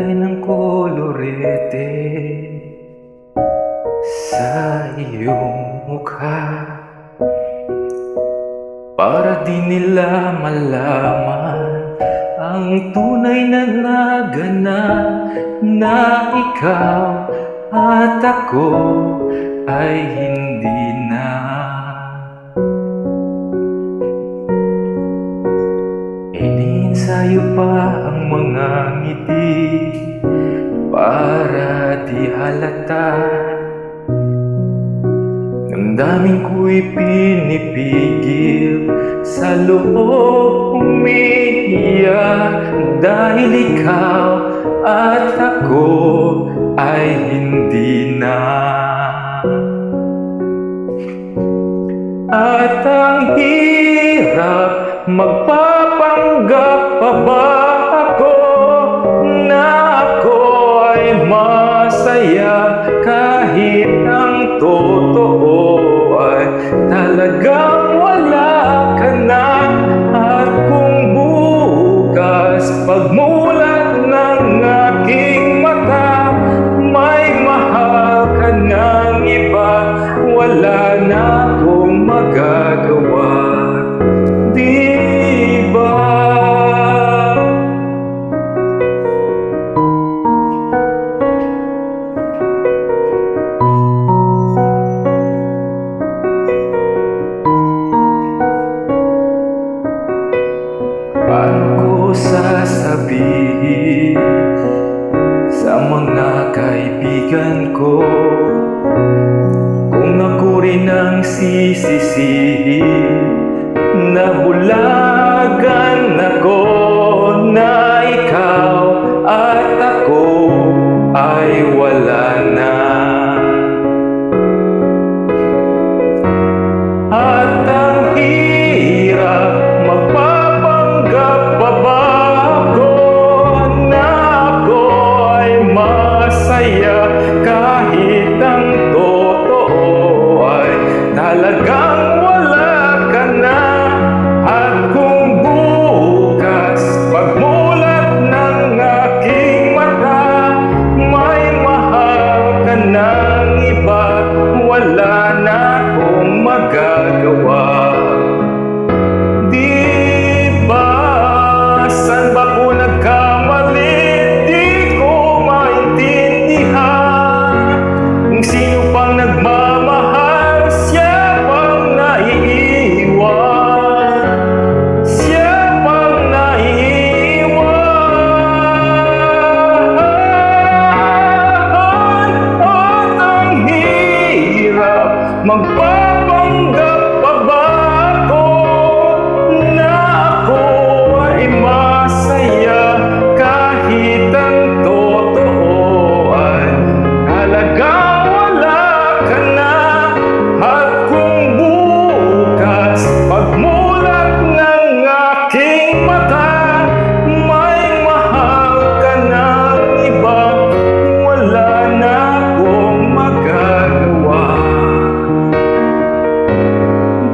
kulay ng kolorete sa iyong mukha, para di nila malaman ang tunay na naganap, na ikaw at ako ay hindi na. Iniinsayo pa ang mga ngiti para di halata. Damdamin ko'y pinipigil, sa loob umiiyak, dahil ikaw at ako ay hindi na. At ang hirap, magpapanggap pa ba ako na ako ay masaya, kahit ang totoo ay talagang wala ka na. At kung bukas pagmulat ng aking mata, may mahal ka ng iba, wala na akong magagawa, di ba? Paano ko sasabihin sa mga kaibigan ko kung ako rin ang sisisihin? Nabulagan ako na ikaw at ako ay wala na. At ang hirap, magpapanggap pa ba ako na ako ay masaya, kahit ang totoo ay talagang wala ka na. At kung bukas pagmulat ng aking mata, may mahal ka ng iba, wala na akong magagawa, di ba? Saan ba ko nagkamali? Di ko maintindihan. Kung sino pang nagmamahal, siya pang naiiwan, siya pang naiiwan. At ang hirap, magpapanggap pa ba ako na ako ay masaya, kahit ang totoo ay talagang wala ka na. At kung bukas pagmulat ng aking mata, may mahal ka ng iba, wala na akong magagawa,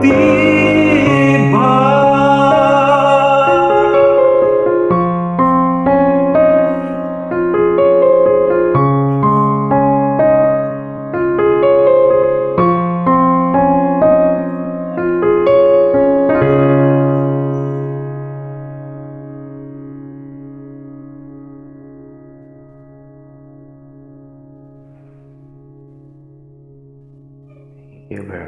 di ba? Thank you, bro.